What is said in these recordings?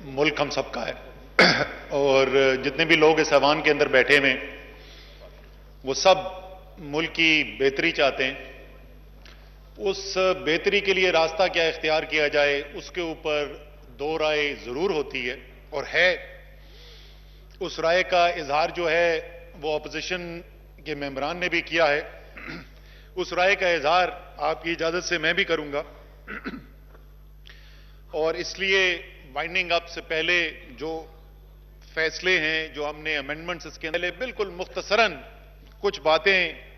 मुल्क हम सबका है और जितने भी लोग इस ऐवान के अंदर बैठे हुए वो सब मुल्क की बेहतरी चाहते हैं। उस बेहतरी के लिए रास्ता क्या इख्तियार किया जाए उसके ऊपर दो राय जरूर होती है और है। उस राय का इजहार जो है वो अपोजिशन के मेंबरान ने भी किया है। उस राय का इजहार आपकी इजाजत से मैं भी करूंगा और इसलिए वाइंडिंग अप से पहले जो फैसले हैं, जो हमने अमेंडमेंट्स इसके पहले बिल्कुल मुख्तसरन कुछ बातें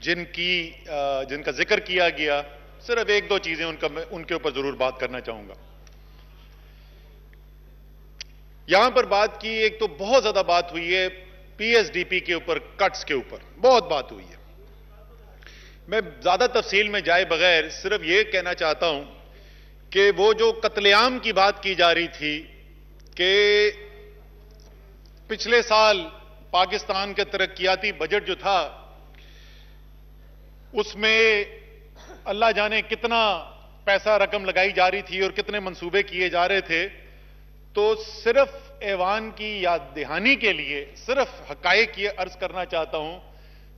जिनका जिक्र किया गया, सिर्फ एक दो चीजें उनके ऊपर जरूर बात करना चाहूंगा। यहां पर बात की, एक तो बहुत ज्यादा बात हुई है पीएसडीपी के ऊपर, कट्स के ऊपर बहुत बात हुई है। मैं ज्यादा तफसील में जाए बगैर सिर्फ यह कहना चाहता हूं कि वो जो कत्लेआम की बात की जा रही थी कि पिछले साल पाकिस्तान के तरक्याती बजट जो था उसमें अल्लाह जाने कितना पैसा रकम लगाई जा रही थी और कितने मंसूबे किए जा रहे थे, तो सिर्फ ऐवान की याद दहानी के लिए सिर्फ हकायक ये अर्ज करना चाहता हूं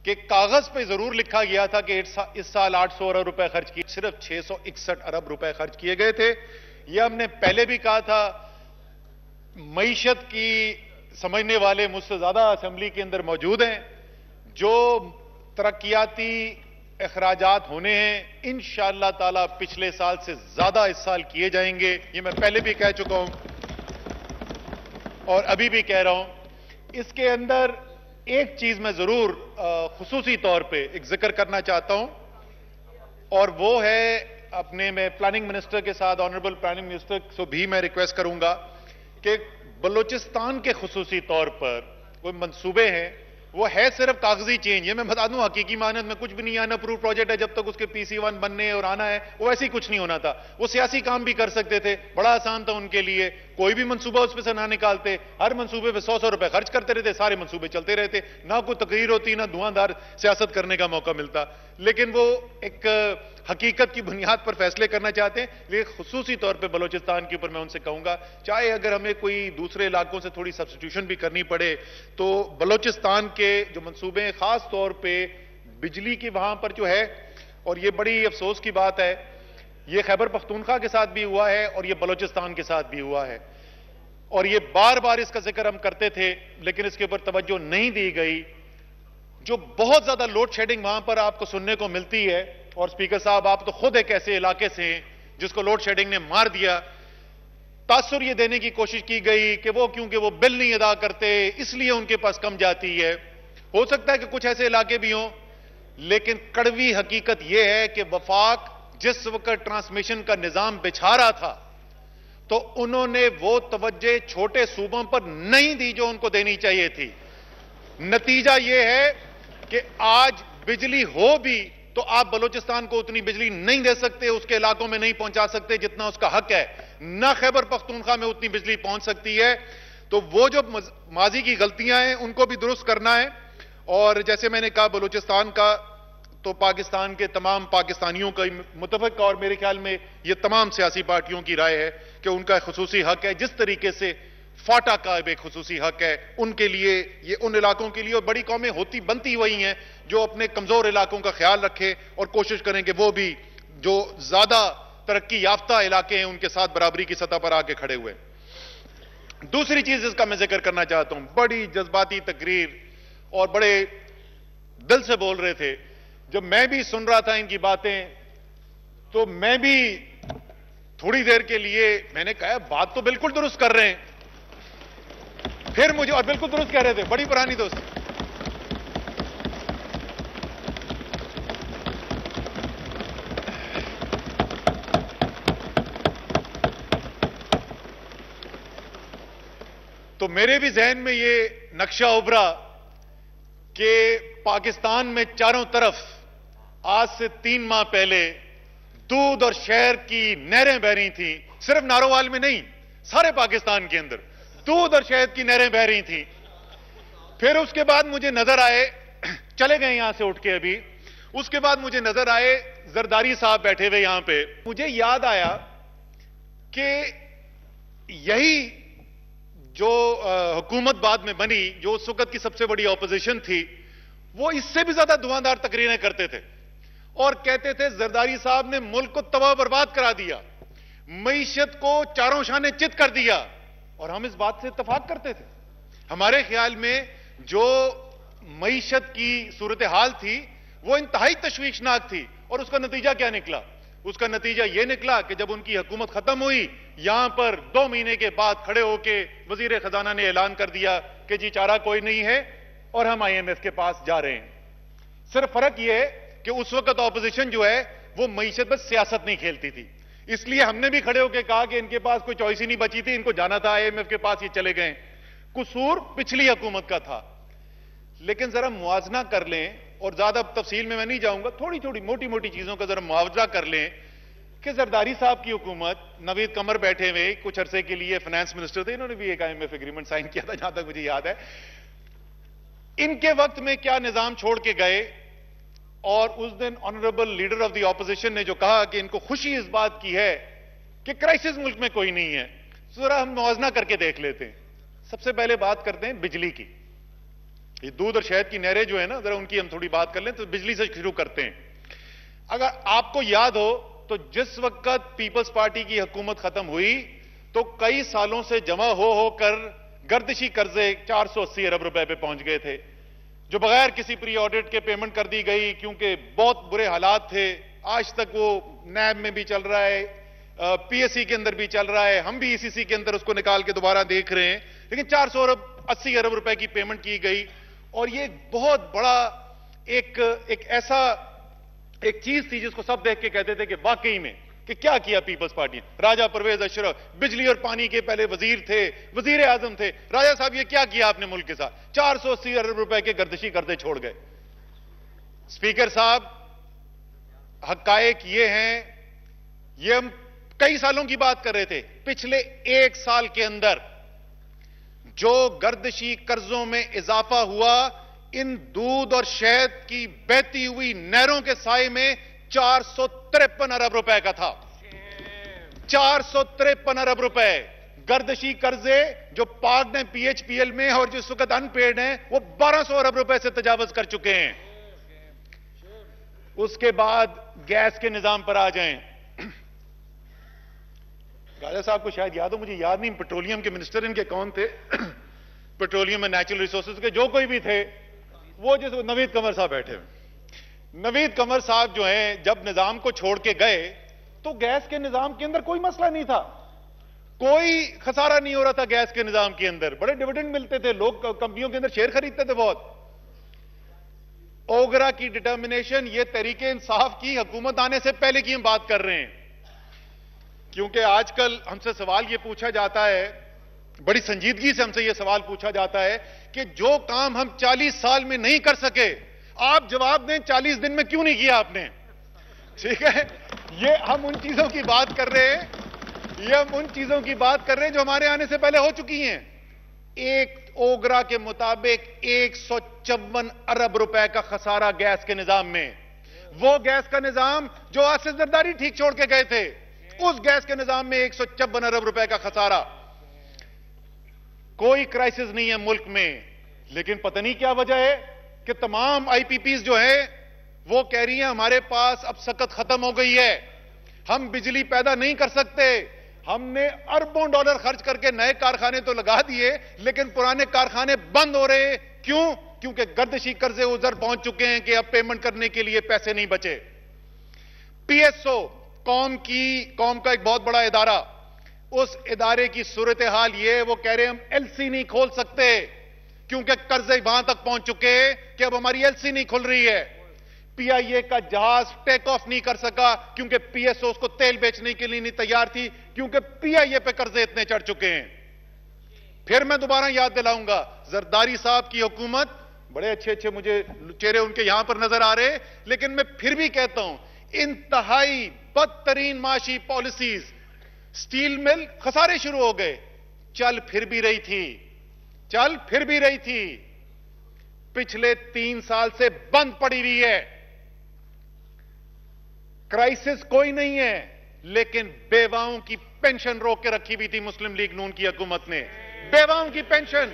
कि कागज पे जरूर लिखा गया था कि इस साल 800 अरब रुपए खर्च किए, सिर्फ 661 अरब रुपए खर्च किए गए थे। यह हमने पहले भी कहा था। मईशत की समझने वाले मुझसे ज्यादा असेंबली के अंदर मौजूद हैं। जो तरक्याती अखराजात होने हैं इंशाअल्लाह ताला पिछले साल से ज्यादा इस साल किए जाएंगे। ये मैं पहले भी कह चुका हूं और अभी भी कह रहा हूं। इसके अंदर एक चीज मैं जरूर खुसूसी तौर पे एक जिक्र करना चाहता हूं और वो है, अपने मैं प्लानिंग मिनिस्टर के साथ, ऑनरेबल प्लानिंग मिनिस्टर से भी मैं रिक्वेस्ट करूंगा कि बलूचिस्तान के खुसूसी तौर पर वो मंसूबे हैं, वो है सिर्फ कागजी चेंज। ये मैं बता दूं, हकीकी मानत में कुछ भी नहीं। अनअप्रूव प्रोजेक्ट है, जब तक उसके PC1 बनने और आना है वो ऐसे ही कुछ नहीं होना था। वो सियासी काम भी कर सकते थे, बड़ा आसान था उनके लिए। कोई भी मंसूबा उस पर से ना निकालते, हर मंसूबे पे 100 रुपए खर्च करते रहते, सारे मंसूबे चलते रहते, ना कोई तकरीर होती, ना धुआंधार सियासत करने का मौका मिलता। लेकिन वो एक हकीकत की बुनियाद पर फैसले करना चाहते हैं। लेकिन खुसूसी तौर पर बलोचिस्तान के ऊपर मैं उनसे कहूंगा, चाहे अगर हमें कोई दूसरे इलाकों से थोड़ी सब्स्टिट्यूशन भी करनी पड़े, तो बलोचिस्तान के जो मंसूबे हैं, खास तौर पर बिजली की वहां पर जो है, और ये बड़ी अफसोस की बात है, ये खैबर पख्तूनख्वा के साथ भी हुआ है और ये बलोचिस्तान के साथ भी हुआ है और ये बार बार इसका जिक्र हम करते थे लेकिन इसके ऊपर तवज्जो नहीं दी गई। जो बहुत ज्यादा लोड शेडिंग वहां पर आपको सुनने को मिलती है, और स्पीकर साहब आप तो खुद एक ऐसे इलाके से हैं जिसको लोड शेडिंग ने मार दिया। तासुर ये देने की कोशिश की गई कि वो क्योंकि वो बिल नहीं अदा करते इसलिए उनके पास कम जाती है। हो सकता है कि कुछ ऐसे इलाके भी हों, लेकिन कड़वी हकीकत यह है कि वफाक जिस वक्त ट्रांसमिशन का निजाम बिछा रहा था तो उन्होंने वो तवज्जो छोटे सूबों पर नहीं दी जो उनको देनी चाहिए थी। नतीजा यह है कि आज बिजली हो भी तो आप बलूचिस्तान को उतनी बिजली नहीं दे सकते, उसके इलाकों में नहीं पहुंचा सकते जितना उसका हक है। ना खैबर पख्तूनख्वा में उतनी बिजली पहुंच सकती है। तो वो जो माजी की गलतियां हैं उनको भी दुरुस्त करना है। और जैसे मैंने कहा, बलूचिस्तान का तो पाकिस्तान के तमाम पाकिस्तानियों का मुतफिक, और मेरे ख्याल में ये तमाम सियासी पार्टियों की राय है कि उनका खुसूसी हक है। जिस तरीके से फाटा का एक खुसूसी हक है उनके लिए, ये उन इलाकों के लिए, और बड़ी कौमें होती बनती वही हैं जो अपने कमजोर इलाकों का ख्याल रखें और कोशिश करें कि वो भी जो ज्यादा तरक्की याफ्ता इलाके हैं उनके साथ बराबरी की सतह पर आके खड़े हुए। दूसरी चीज जिसका मैं जिक्र करना चाहता हूं, बड़ी जज्बाती तकरीर और बड़े दिल से बोल रहे थे। जब मैं भी सुन रहा था इनकी बातें तो मैं भी थोड़ी देर के लिए मैंने कहा बात तो बिल्कुल दुरुस्त कर रहे हैं, फिर मुझे, और बिल्कुल दुरुस्त कह रहे थे, बड़ी पुरानी दोस्त। तो मेरे भी जहन में ये नक्शा उभरा कि पाकिस्तान में चारों तरफ आज से 3 माह पहले दूध और शहर की नहरें बह रही थी। सिर्फ नारोवाल में नहीं, सारे पाकिस्तान के अंदर दूध और शहद की नहरें बह रही थी। फिर उसके बाद मुझे नजर आए, चले गए यहां से उठ के अभी, उसके बाद मुझे नजर आए जरदारी साहब बैठे हुए यहां पे। मुझे याद आया कि यही जो हुकूमत बाद में बनी, जो उस वक्त की सबसे बड़ी ऑपोजिशन थी, वो इससे भी ज्यादा धुआंधार तकरीरें करते थे और कहते थे जरदारी साहब ने मुल्क को तबाह बर्बाद करा दिया, मईशत को चारों शाने चित कर दिया। और हम इस बात से इत्तफाक करते थे। हमारे ख्याल में जो मईशत की सूरत हाल थी वो इंतहाई तशवीशनाक थी। और उसका नतीजा क्या निकला? उसका नतीजा यह निकला कि जब उनकी हुकूमत खत्म हुई, यहां पर 2 महीने के बाद खड़े होके वजीर खजाना ने ऐलान कर दिया कि जी चारा कोई नहीं है और हम IMF के पास जा रहे हैं। सिर्फ फर्क यह है कि उस वक्त ऑपोजिशन जो है वो मईशत पर सियासत नहीं खेलती थी, इसलिए हमने भी खड़े होकर कहा कि इनके पास कोई चॉइस ही नहीं बची थी, इनको जाना था IMF के पास, ये चले गए। कसूर पिछली हुकूमत का था। लेकिन जरा मुआवजा कर लें, और ज्यादा तफसील में मैं नहीं जाऊंगा, थोड़ी थोड़ी मोटी मोटी चीजों का जरा मुआवजा कर लें कि जरदारी साहब की हुकूमत, नवीद कमर बैठे हुए कुछ अरसे के लिए फाइनेंस मिनिस्टर थे, इन्होंने भी एक IMF एग्रीमेंट साइन किया था जहां तक मुझे याद है। इनके वक्त में क्या निजाम छोड़ के गए, और उस दिन honourable leader of the opposition ने जो कहा कि इनको खुशी इस बात की है कि क्राइसिस मुल्क में कोई नहीं है। जरा हम मुआवजा करके देख लेते हैं। सबसे पहले बात करते हैं बिजली की। ये दूध और शहद की नहरें जो है ना, जरा उनकी हम थोड़ी बात कर लें। तो बिजली से शुरू करते हैं। अगर आपको याद हो तो जिस वक्त पीपल्स पार्टी की हुकूमत खत्म हुई तो कई सालों से जमा हो होकर गर्दिशी कर्जे 480 अरब रुपए पे पहुंच गए थे, जो बगैर किसी प्री ऑडिट के पेमेंट कर दी गई, क्योंकि बहुत बुरे हालात थे। आज तक वो नैब में भी चल रहा है, PSC के अंदर भी चल रहा है, हम भी ECC के अंदर उसको निकाल के दोबारा देख रहे हैं। लेकिन 480 अरब रुपए की पेमेंट की गई। और ये बहुत बड़ा एक ऐसा एक चीज थी जिसको सब देख के कहते थे कि वाकई में कि क्या किया पीपल्स पार्टी। राजा परवेज अशरफ बिजली और पानी के पहले वजीर थे, वजीर आजम थे। राजा साहब ये क्या किया आपने मुल्क के साथ? 480 अरब रुपए के गर्दिशी कर्जे छोड़ गए। स्पीकर साहब, हकायक ये हैं, ये हम कई सालों की बात कर रहे थे। पिछले 1 साल के अंदर जो गर्दिशी कर्जों में इजाफा हुआ, इन दूध और शहद की बहती हुई नहरों के साए में 453 अरब रुपए का था। 453 अरब रुपए गर्दिशी कर्जे जो पाक ने PHPL में और जो इस वक्त अनपेड हैं वो 1200 अरब रुपए से तजावज कर चुके हैं। उसके बाद गैस के निजाम पर आ जाएं। राजा साहब को शायद याद हो, मुझे याद नहीं, पेट्रोलियम के मिनिस्टर इनके कौन थे, पेट्रोलियम एंड नेचुरल रिसोर्सेज के जो कोई भी थे, वो जैसे नवीद कमर साहब बैठे हुए। नवीद कमर साहब जो हैं जब निजाम को छोड़ के गए तो गैस के निजाम के अंदर कोई मसला नहीं था, कोई खसारा नहीं हो रहा था गैस के निजाम के अंदर, बड़े डिविडेंड मिलते थे, लोग कंपनियों के अंदर शेयर खरीदते थे बहुत। ओगरा की डिटर्मिनेशन, ये तहरीके इंसाफ की हुकूमत आने से पहले की हम बात कर रहे हैं। क्योंकि आजकल हमसे सवाल यह पूछा जाता है, बड़ी संजीदगी से हमसे यह सवाल पूछा जाता है कि जो काम हम 40 साल में नहीं कर सके, आप जवाब दें 40 दिन में क्यों नहीं किया आपने? ठीक है, ये हम उन चीजों की बात कर रहे हैं, ये हम उन चीजों की बात कर रहे हैं जो हमारे आने से पहले हो चुकी हैं। एक ओगरा के मुताबिक 154 अरब रुपए का खसारा गैस के निजाम में। वो गैस का निजाम जो आसिफ जरदारी ठीक छोड़ के गए थे, उस गैस के निजाम में 154 अरब रुपए का खसारा। कोई क्राइसिस नहीं है मुल्क में, लेकिन पता नहीं क्या वजह है कि तमाम IPPs जो है वो कह रही हैं हमारे पास अब सकत खत्म हो गई है, हम बिजली पैदा नहीं कर सकते। हमने अरबों डॉलर खर्च करके नए कारखाने तो लगा दिए, लेकिन पुराने कारखाने बंद हो रहे। क्यों? क्योंकि गर्दिशी कर्जे उधर पहुंच चुके हैं कि अब पेमेंट करने के लिए पैसे नहीं बचे। PSO कौम का एक बहुत बड़ा इदारा, उस इदारे की सूरत हाल ये, वो कह रहे हैं हम LC नहीं खोल सकते क्योंकि कर्जे वहां तक पहुंच चुके हैं कि अब हमारी LC नहीं खुल रही है। PIA का जहाज टेक ऑफ नहीं कर सका क्योंकि PSO उसको तेल बेचने के लिए नहीं तैयार थी, क्योंकि PIA पे कर्जे इतने चढ़ चुके हैं। फिर मैं दोबारा याद दिलाऊंगा, जरदारी साहब की हुकूमत, बड़े अच्छे अच्छे मुझे चेहरे उनके यहां पर नजर आ रहे, लेकिन मैं फिर भी कहता हूं इंतहाई बदतरीन माशी पॉलिसीज। स्टील मिल खसारे शुरू हो गए, चल फिर भी रही थी, पिछले 3 साल से बंद पड़ी हुई है। क्राइसिस कोई नहीं है, लेकिन बेवाओं की पेंशन रोक के रखी हुई थी मुस्लिम लीग नून की हुकूमत ने। बेवाओं की पेंशन,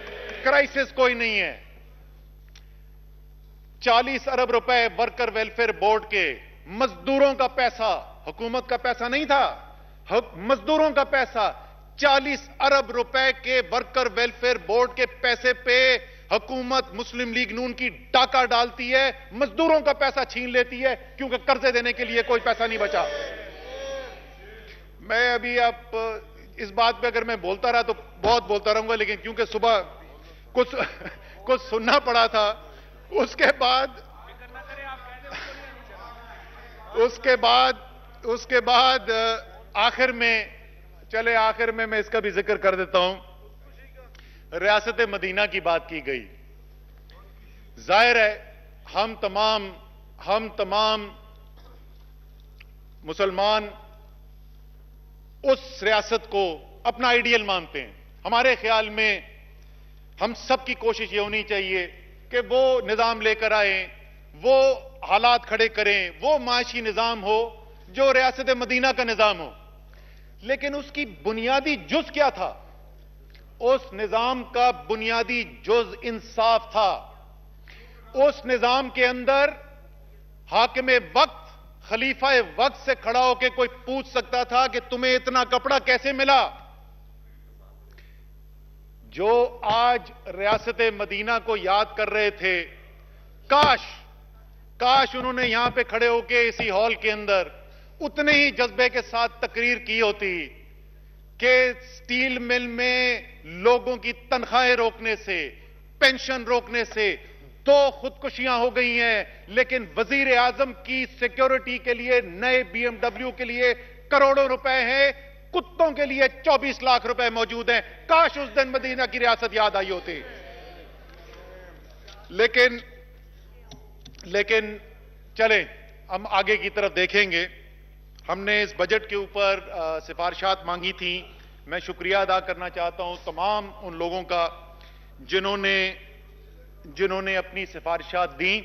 क्राइसिस कोई नहीं है। 40 अरब रुपए वर्कर वेलफेयर बोर्ड के मजदूरों का पैसा, हुकूमत का पैसा नहीं था, मजदूरों का पैसा, 40 अरब रुपए के वर्कर वेलफेयर बोर्ड के पैसे पे हुकूमत मुस्लिम लीग नून की डाका डालती है, मजदूरों का पैसा छीन लेती है, क्योंकि कर्जे देने के लिए कोई पैसा नहीं बचा। मैं अभी आप इस बात पे अगर मैं बोलता रहा तो बहुत बोलता रहूंगा, लेकिन क्योंकि सुबह कुछ सुनना पड़ा था, उसके बाद आखिर में मैं इसका भी जिक्र कर देता हूं। रियासत मदीना की बात की गई। जाहिर है हम तमाम मुसलमान उस रियासत को अपना आइडियल मानते हैं। हमारे ख्याल में हम सबकी कोशिश ये होनी चाहिए कि वो निजाम लेकर आए, वो हालात खड़े करें, वो माशी निजाम हो जो रियासत मदीना का निजाम हो। लेकिन उसकी बुनियादी जुज क्या था? उस निजाम का बुनियादी जुज इंसाफ था। उस निजाम के अंदर हाकिम वक्त, खलीफा वक्त से खड़ा होकर कोई पूछ सकता था कि तुम्हें इतना कपड़ा कैसे मिला? जो आज रियासत मदीना को याद कर रहे थे, काश उन्होंने यहां पे खड़े होकर इसी हॉल के अंदर उतने ही जज्बे के साथ तकरीर की होती कि स्टील मिल में लोगों की तनख्वाहें रोकने से, पेंशन रोकने से 2 खुदकुशियां हो गई हैं, लेकिन वजीर आजम की सिक्योरिटी के लिए नए BMW के लिए करोड़ों रुपए हैं, कुत्तों के लिए 24 लाख रुपए मौजूद हैं। काश उस दिन मदीना की रियासत याद आई होती। लेकिन चले हम आगे की तरफ देखेंगे। हमने इस बजट के ऊपर सिफारिशात मांगी थी। मैं शुक्रिया अदा करना चाहता हूं तमाम उन लोगों का जिन्होंने अपनी सिफारिशात दी,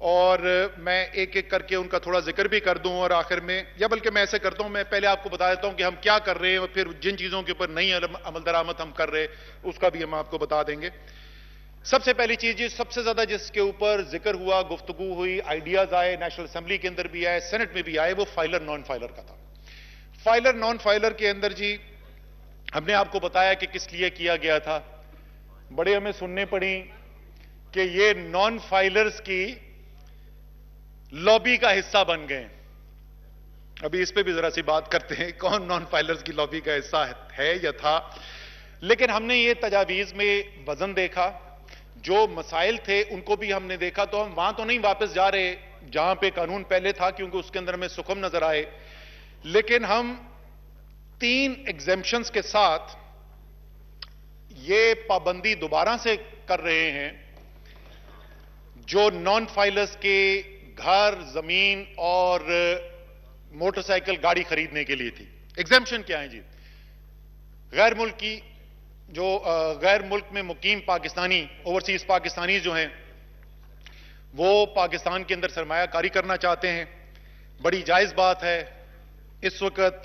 और मैं एक एक करके उनका थोड़ा जिक्र भी कर दूं। और आखिर में, या बल्कि मैं ऐसे करता हूं, मैं पहले आपको बता देता हूं कि हम क्या कर रहे हैं, और फिर जिन चीजों के ऊपर नई अमल दरामद हम कर रहे उसका भी हम आपको बता देंगे। सबसे पहली चीज, सबसे ज्यादा जिसके ऊपर जिक्र हुआ, गुफ्तगू हुई, आइडियाज आए, नेशनल असेंबली के अंदर भी आए, सेनेट में भी आए, वो फाइलर नॉन फाइलर का था। फाइलर नॉन फाइलर के अंदर जी हमने आपको बताया कि किस लिए किया गया था। बड़े हमें सुनने पड़ी कि ये नॉन फाइलर्स की लॉबी का हिस्सा बन गए। अभी इस पे भी जरा सी बात करते हैं, कौन नॉन फाइलर्स की लॉबी का हिस्सा है या था। लेकिन हमने ये तजावीज में वजन देखा, जो मसाइल थे उनको भी हमने देखा। तो हम वहां तो नहीं वापस जा रहे जहां पे कानून पहले था, क्योंकि उसके अंदर हमें सुकम नजर आए, लेकिन हम 3 एग्जेम्पशंस के साथ ये पाबंदी दोबारा से कर रहे हैं जो नॉन फाइलर्स के घर, जमीन और मोटरसाइकिल, गाड़ी खरीदने के लिए थी। एग्जेम्पशन क्या है जी? गैर मुल्क में मुकीम पाकिस्तानी, ओवरसीज पाकिस्तानी जो हैं, वो पाकिस्तान के अंदर सरमायाकारी करना चाहते हैं। बड़ी जायज बात है। इस वक्त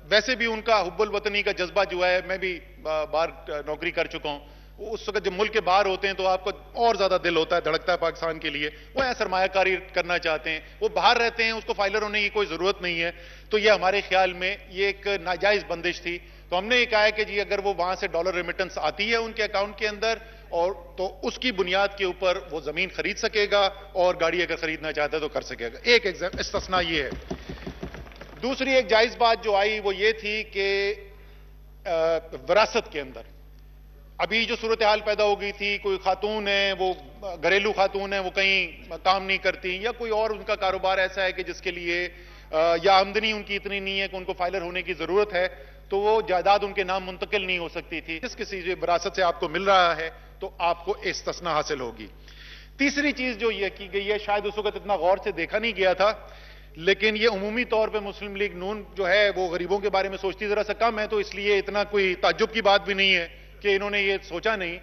वैसे भी उनका हुब्बुल वतनी का जज्बा जो है, मैं भी बाहर नौकरी कर चुका हूं, उस वक्त जब मुल्क के बाहर होते हैं तो आपको और ज्यादा दिल होता है, धड़कता है पाकिस्तान के लिए। वो यहां सरमायाकारी करना चाहते हैं, वो बाहर रहते हैं, उसको फाइलर होने की कोई जरूरत नहीं है। तो ये हमारे ख्याल में ये एक नाजायज बंदिश थी। तो हमने ये कहा है कि जी अगर वो वहां से डॉलर रेमिटेंस आती है उनके अकाउंट के अंदर, और तो उसकी बुनियाद के ऊपर वो जमीन खरीद सकेगा, और गाड़ी अगर खरीदना चाहता है तो कर सकेगा। एक इस्तिस्ना ये है। दूसरी एक जायज बात जो आई वो ये थी कि विरासत के अंदर अभी जो सूरत हाल पैदा हो गई थी, कोई खातून है, वो घरेलू खातून है, वो कहीं काम नहीं करती, या कोई और उनका कारोबार ऐसा है कि जिसके लिए या आमदनी उनकी इतनी नहीं है कि उनको फाइलर होने की जरूरत है, तो वो जायदाद उनके नाम मुंतकिल नहीं हो सकती थी। जिस किसी विरासत से आपको मिल रहा है तो आपको इस्तिस्ना हासिल होगी। तीसरी चीज जो ये की गई है, शायद उस वक्त इतना गौर से देखा नहीं गया था, लेकिन ये उमूमी तौर पे मुस्लिम लीग नून जो है वो गरीबों के बारे में सोचती जरा सा कम है, तो इसलिए इतना कोई ताज्जुब की बात भी नहीं है कि इन्होंने ये सोचा नहीं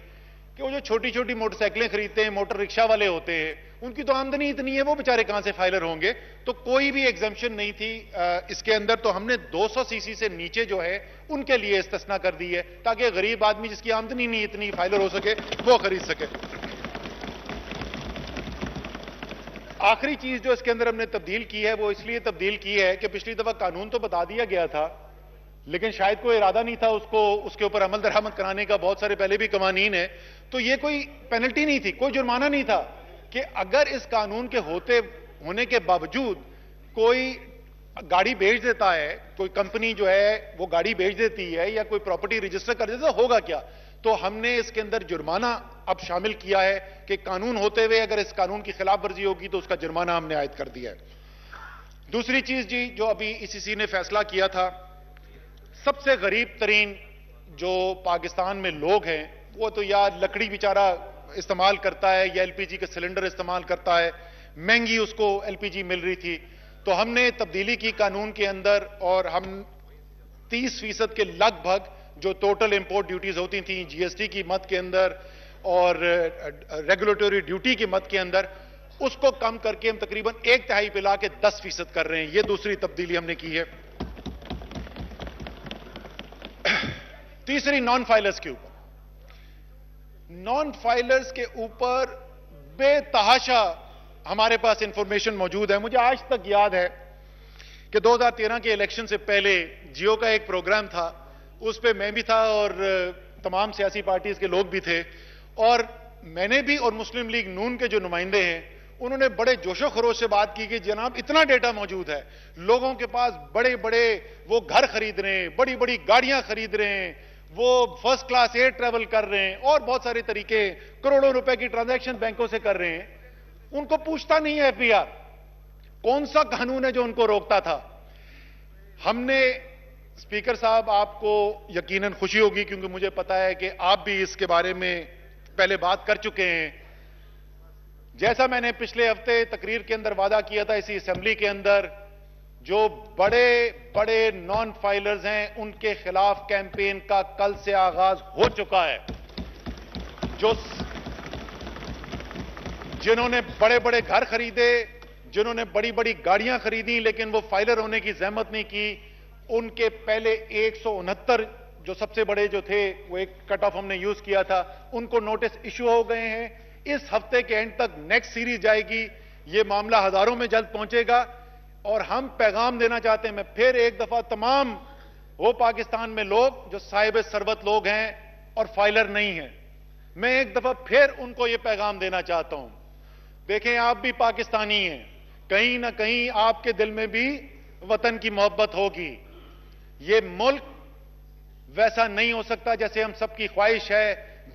कि वो जो छोटी छोटी मोटरसाइकिलें खरीदते हैं, मोटर रिक्शा वाले होते हैं, उनकी तो आमदनी इतनी है, वो बेचारे कहां से फाइलर होंगे। तो कोई भी एग्जम्पशन नहीं थी इसके अंदर। तो हमने 200 सीसी से नीचे जो है उनके लिए इस्तिस्ना कर दी है, ताकि गरीब आदमी जिसकी आमदनी नहीं इतनी फाइलर हो सके, वो खरीद सके। आखिरी चीज जो इसके अंदर हमने तब्दील की है, वो इसलिए तब्दील की है कि पिछली दफा कानून तो बता दिया गया था, लेकिन शायद कोई इरादा नहीं था उसके ऊपर अमल दरामद कराने का। बहुत सारे पहले भी कवानीन है, तो ये कोई पेनल्टी नहीं थी, कोई जुर्माना नहीं था कि अगर इस कानून के होने के बावजूद कोई गाड़ी बेच देता है, कोई कंपनी जो है वो गाड़ी बेच देती है या कोई प्रॉपर्टी रजिस्टर कर देता है, तो होगा क्या। तो हमने इसके अंदर जुर्माना अब शामिल किया है कि कानून होते हुए अगर इस कानून की खिलाफ वर्जी होगी तो उसका जुर्माना हमने आयद कर दिया है। दूसरी चीज जी, जो अभी ईसीसी ने फैसला किया था, सबसे गरीब तरीन जो पाकिस्तान में लोग हैं, वो तो या लकड़ी बेचारा इस्तेमाल करता है या एलपीजी के सिलेंडर इस्तेमाल करता है, महंगी उसको एलपीजी मिल रही थी। तो हमने तब्दीली की कानून के अंदर, और हम 30% के लगभग जो टोटल इंपोर्ट ड्यूटीज होती थी जीएसटी की मद के अंदर और रेगुलेटरी ड्यूटी की मद के अंदर, उसको कम करके हम तकरीबन 1/3 पे लाके 10% कर रहे हैं। यह दूसरी तब्दीली हमने की है। तीसरी, नॉन फाइलर्स के ऊपर, नॉन फाइलर्स के ऊपर बेतहाशा हमारे पास इंफॉर्मेशन मौजूद है। मुझे आज तक याद है कि 2013 के इलेक्शन से पहले जियो का एक प्रोग्राम था, उस पे मैं भी था और तमाम सियासी पार्टीज के लोग भी थे, और मैंने भी और मुस्लिम लीग नून के जो नुमाइंदे हैं उन्होंने बड़े जोशो खरोश से बात की कि जनाब इतना डेटा मौजूद है, लोगों के पास बड़े बड़े वो घर खरीद रहे हैं, बड़ी बड़ी गाड़ियां खरीद रहे हैं, वो फर्स्ट क्लास एयर ट्रेवल कर रहे हैं, और बहुत सारे तरीके, करोड़ों रुपए की ट्रांजैक्शन बैंकों से कर रहे हैं। उनको पूछता नहीं है एफबीआर, कौन सा कानून है जो उनको रोकता था। हमने, स्पीकर साहब आपको यकीनन खुशी होगी क्योंकि मुझे पता है कि आप भी इसके बारे में पहले बात कर चुके हैं। जैसा मैंने पिछले हफ्ते तकरीर के अंदर वादा किया था इसी असेंबली के अंदर, जो बड़े बड़े नॉन फाइलर्स हैं उनके खिलाफ कैंपेन का कल से आगाज हो चुका है। जिन्होंने बड़े बड़े घर खरीदे, जिन्होंने बड़ी बड़ी गाड़ियां खरीदी लेकिन वो फाइलर होने की जहमत नहीं की, उनके पहले 169 जो सबसे बड़े जो थे, वो एक कट ऑफ हमने यूज किया था, उनको नोटिस इशू हो गए हैं। इस हफ्ते के एंड तक नेक्स्ट सीरीज जाएगी, ये मामला हजारों में जल्द पहुंचेगा। और हम पैगाम देना चाहते हैं, मैं फिर एक दफा तमाम वो पाकिस्तान में लोग जो साहिब सरबत लोग हैं और फाइलर नहीं हैं, मैं एक दफा फिर उनको ये पैगाम देना चाहता हूं, देखें आप भी पाकिस्तानी हैं, कहीं ना कहीं आपके दिल में भी वतन की मोहब्बत होगी। ये मुल्क वैसा नहीं हो सकता जैसे हम सबकी ख्वाहिश है,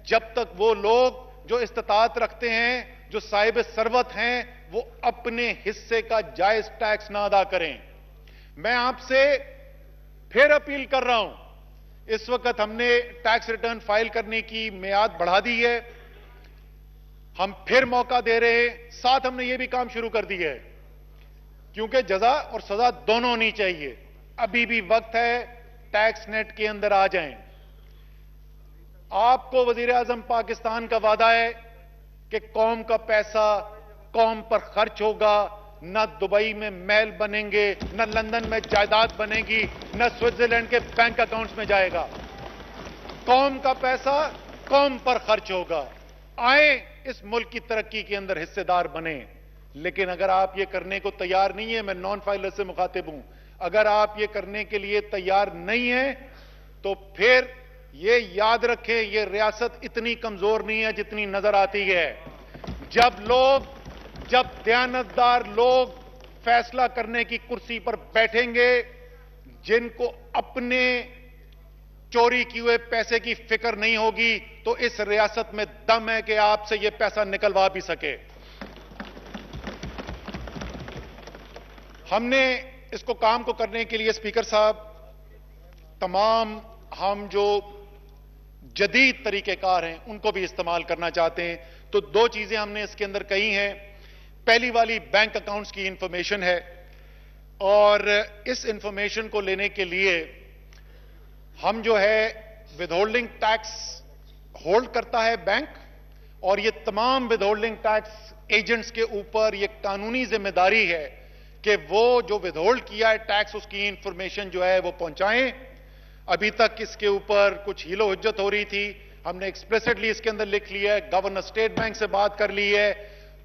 जब तक वो लोग जो इस्तिताअत रखते हैं, जो साहिब सरवत हैं, वो अपने हिस्से का जायज टैक्स ना अदा करें। मैं आपसे फिर अपील कर रहा हूं, इस वक्त हमने टैक्स रिटर्न फाइल करने की मियाद बढ़ा दी है, हम फिर मौका दे रहे हैं, साथ हमने ये भी काम शुरू कर दिया है, क्योंकि जजा और सजा दोनों होनी चाहिए। अभी भी वक्त है, टैक्स नेट के अंदर आ जाएं। आपको वजीर आजम पाकिस्तान का वादा है कि कौम का पैसा कौम पर खर्च होगा, न दुबई में महल बनेंगे, न लंदन में जायदाद बनेगी, न स्विट्जरलैंड के बैंक अकाउंट्स में जाएगा। कौम का पैसा कौम पर खर्च होगा। आए इस मुल्क की तरक्की के अंदर हिस्सेदार बने। लेकिन अगर आप ये करने को तैयार नहीं है, मैं नॉन फाइलर से मुखातिब हूं, अगर आप ये करने के लिए तैयार नहीं है तो फिर ये याद रखें, ये रियासत इतनी कमजोर नहीं है जितनी नजर आती है। जब दयानतदार लोग फैसला करने की कुर्सी पर बैठेंगे, जिनको अपने चोरी किए हुए पैसे की फिक्र नहीं होगी, तो इस रियासत में दम है कि आपसे यह पैसा निकलवा भी सके। हमने इसको काम को करने के लिए स्पीकर साहब तमाम हम जो जदीद तरीकेकार हैं उनको भी इस्तेमाल करना चाहते हैं। तो दो चीजें हमने इसके अंदर कही हैं। पहली वाली बैंक अकाउंट्स की इंफॉर्मेशन है, और इस इंफॉर्मेशन को लेने के लिए हम जो है विदहोल्डिंग टैक्स होल्ड करता है बैंक, और ये तमाम विदहोल्डिंग टैक्स एजेंट्स के ऊपर ये कानूनी जिम्मेदारी है कि वो जो विदहोल्ड किया है टैक्स, उसकी इंफॉर्मेशन जो है वो पहुंचाएं। अभी तक इसके ऊपर कुछ हीलो हुज्जत हो रही थी, हमने एक्सप्लिसिटली इसके अंदर लिख लिया है, गवर्नर स्टेट बैंक से बात कर ली है।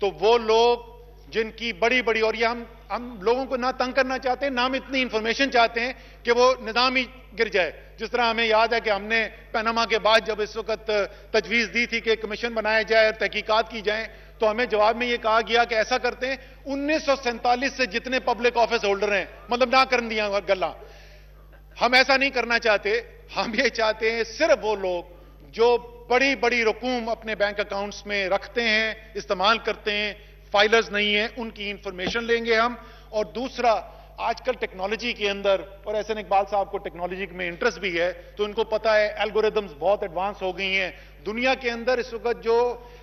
तो वो लोग जिनकी बड़ी बड़ी, और ये हम लोगों को ना तंग करना चाहते हैं, ना हम इतनी इंफॉर्मेशन चाहते हैं कि वो निजाम ही गिर जाए। जिस तरह हमें याद है कि हमने पनामा के बाद जब इस वक्त तजवीज दी थी कि कमीशन बनाया जाए और तहकीकात की जाए, तो हमें जवाब में यह कहा गया कि ऐसा करते हैं 1947 से जितने पब्लिक ऑफिस होल्डर हैं, मतलब ना कर दिया गल्ला, हम ऐसा नहीं करना चाहते। हम ये चाहते हैं सिर्फ वो लोग जो बड़ी बड़ी रकूम अपने बैंक अकाउंट्स में रखते हैं, इस्तेमाल करते हैं, फाइलर्स नहीं है, उनकी इंफॉर्मेशन लेंगे हम। और दूसरा, आजकल टेक्नोलॉजी के अंदर, और एहसन इकबाल साहब को टेक्नोलॉजी में इंटरेस्ट भी है, तो इनको पता है एल्गोरिदम्स बहुत एडवांस हो गई हैं दुनिया के अंदर। इस वक्त जो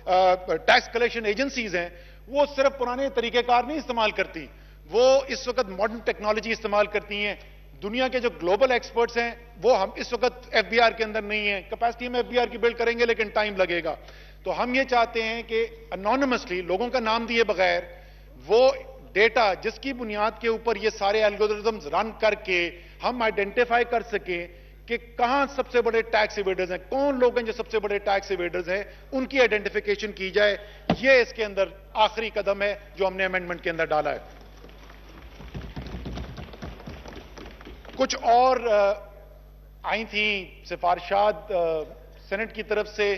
टैक्स कलेक्शन एजेंसीज हैं वो सिर्फ पुराने तरीकेकार नहीं इस्तेमाल करती, वो इस वक्त मॉडर्न टेक्नोलॉजी इस्तेमाल करती हैं। दुनिया के जो ग्लोबल एक्सपर्ट्स हैं वो हम इस वक्त एफबीआर के अंदर नहीं है, कैपेसिटी में एफबीआर की बिल्ड करेंगे लेकिन टाइम लगेगा। तो हम ये चाहते हैं कि अनोनिमसली, लोगों का नाम दिए बगैर, वो डेटा जिसकी बुनियाद के ऊपर ये सारे एल्गोरिदम्स रन करके हम आइडेंटिफाई कर सकें कि कहां सबसे बड़े टैक्स इवेडर्स हैं, कौन लोग हैं जो सबसे बड़े टैक्स इवेडर्स हैं, उनकी आइडेंटिफिकेशन की जाए। ये इसके अंदर आखिरी कदम है जो हमने अमेंडमेंट के अंदर डाला है। कुछ और आई थी सिफारिशात सेनेट की तरफ से,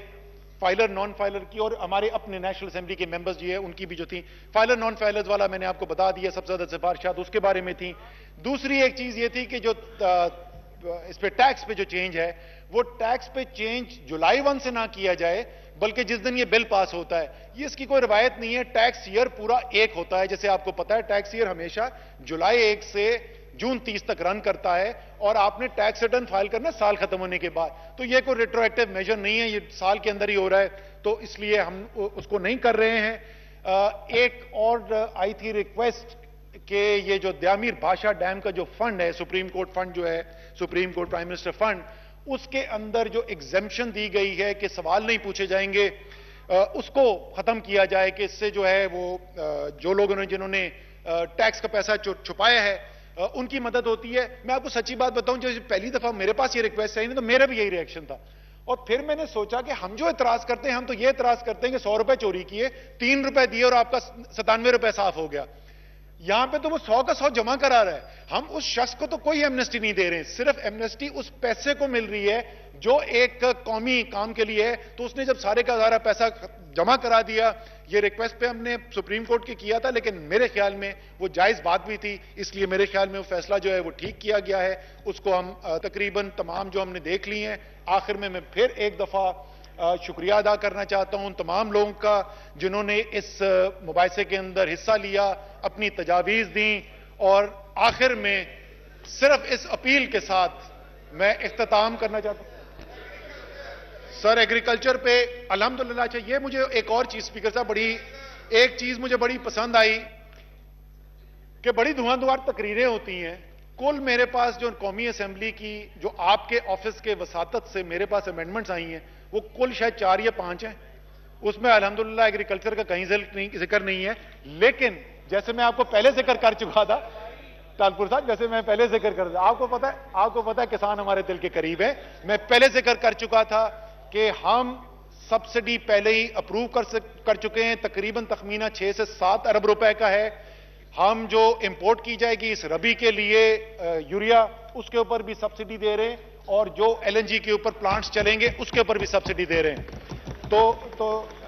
फाइलर नॉन फाइलर की, और हमारे अपने नेशनल असेंबली के मेंबर्स जी है उनकी भी जो थी। फाइलर नॉन फाइलर्स वाला मैंने आपको बता दिया, सबसे ज्यादा सिफारिशात उसके बारे में थी। दूसरी एक चीज ये थी कि जो इस पे टैक्स पे जो चेंज है, वो टैक्स पे चेंज जुलाई 1 से ना किया जाए, बल्कि जिस दिन ये बिल पास होता है। ये इसकी कोई रवायत नहीं है, टैक्स ईयर पूरा एक होता है, जैसे आपको पता है टैक्स ईयर हमेशा जुलाई 1 से जून 30 तक रन करता है, और आपने टैक्स रिटर्न फाइल करना साल खत्म होने के बाद। तो ये कोई रेट्रोएक्टिव मेजर नहीं है, ये साल के अंदर ही हो रहा है, तो इसलिए हम उसको नहीं कर रहे हैं। एक और आई थी रिक्वेस्ट कि ये जो दयामीर भाषा डैम का जो फंड है, सुप्रीम कोर्ट फंड जो है, supreme court prime minister fund, उसके अंदर जो एग्जेम्पशन दी गई है कि सवाल नहीं पूछे जाएंगे, उसको खत्म किया जाए कि इससे जो है वो जो लोगों ने जिन्होंने टैक्स का पैसा छुपाया है उनकी मदद होती है। मैं आपको सच्ची बात बताऊं, जब पहली दफा मेरे पास ये रिक्वेस्ट आई ना, तो मेरा भी यही रिएक्शन था। और फिर मैंने सोचा कि हम जो एतराज करते हैं, हम तो ये एतराज करते हैं कि 100 रुपए चोरी किए, 3 रुपए दिए और आपका 97 रुपए साफ हो गया। यहां पे तो वो 100 का 100 जमा करा रहा है। हम उस शख्स को तो कोई एमनेस्टी नहीं दे रहे हैं, सिर्फ एमनेस्टी उस पैसे को मिल रही है जो एक कौमी काम के लिए है। तो उसने जब सारे का सारा पैसा जमा करा दिया, ये रिक्वेस्ट पे हमने सुप्रीम कोर्ट के किया था, लेकिन मेरे ख्याल में वो जायज बात भी थी, इसलिए मेरे ख्याल में वो फैसला जो है वो ठीक किया गया है। उसको हम तकरीबन तमाम जो हमने देख ली हैं। आखिर में मैं फिर एक दफा शुक्रिया अदा करना चाहता हूं उन तमाम लोगों का जिन्होंने इस मुबाहिसे के अंदर हिस्सा लिया, अपनी तजावीज दी, और आखिर में सिर्फ इस अपील के साथ मैं इख्तिताम करना चाहता हूं। सर, एग्रीकल्चर पे अल्हम्दुलिल्लाह। अच्छा, ये मुझे एक और चीज स्पीकर साहब, एक चीज मुझे बड़ी पसंद आई कि बड़ी धुआंधार तकरीरें होती हैं। कुल मेरे पास जो कौमी असेंबली की जो आपके ऑफिस के वसातत से मेरे पास अमेंडमेंट्स आई हैं, वो कुल शायद 4 या 5 हैं। उसमें अल्हम्दुलिल्लाह एग्रीकल्चर का कहीं जिक्र नहीं है। लेकिन जैसे मैं आपको पहले जिक्र कर चुका था तालपुर साहब, जैसे मैं पहले जिक्र कर था, आपको पता है किसान हमारे दिल के करीब है। मैं पहले जिक्र कर चुका था कि हम सब्सिडी पहले ही अप्रूव कर चुके हैं, तकरीबन तखमीना 6 से 7 अरब रुपए का है। हम जो इंपोर्ट की जाएगी इस रबी के लिए यूरिया, उसके ऊपर भी सब्सिडी दे रहे हैं, और जो एलएनजी के ऊपर प्लांट्स चलेंगे उसके ऊपर भी सब्सिडी दे रहे हैं। तो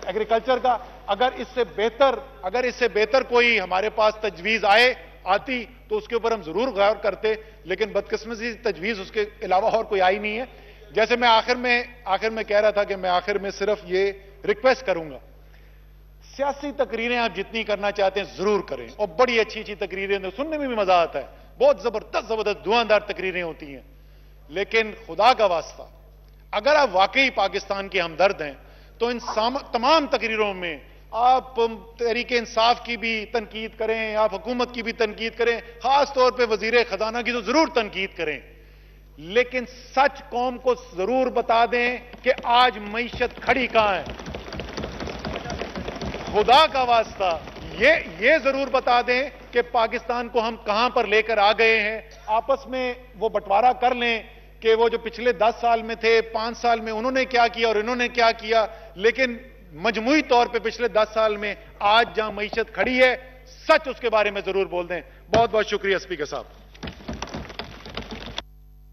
एग्रीकल्चर का अगर इससे बेहतर कोई हमारे पास तजवीज आती तो उसके ऊपर हम जरूर गौर करते, लेकिन बदकिस्मती तजवीज उसके अलावा और कोई आई नहीं है। जैसे मैं आखिर में कह रहा था कि मैं आखिर में सिर्फ ये रिक्वेस्ट करूंगा, सियासी तकरीरें आप जितनी करना चाहते हैं जरूर करें, और बड़ी अच्छी अच्छी तकरीरें सुनने में भी मजा आता है, बहुत जबरदस्त धुआंधार तकरीरें होती हैं। लेकिन खुदा का वास्ता, अगर आप वाकई पाकिस्तान के हमदर्द हैं तो इन तमाम तकरीरों में आप तहरीक इंसाफ की भी तनकीद करें, आप हुकूमत की भी तनकीद करें, खास तौर पर वजीर खजाना की तो जरूर तनकीद करें, लेकिन सच कौम को जरूर बता दें कि आज मईशत खड़ी कहां है। खुदा का वास्ता ये जरूर बता दें कि पाकिस्तान को हम कहां पर लेकर आ गए हैं। आपस में वो बंटवारा कर लें कि वो जो पिछले 10 साल में थे, 5 साल में उन्होंने क्या किया और इन्होंने क्या किया, लेकिन मजमूई तौर पे पिछले 10 साल में आज जहां मईशत खड़ी है, सच उसके बारे में जरूर बोल दें। बहुत बहुत शुक्रिया स्पीकर साहब।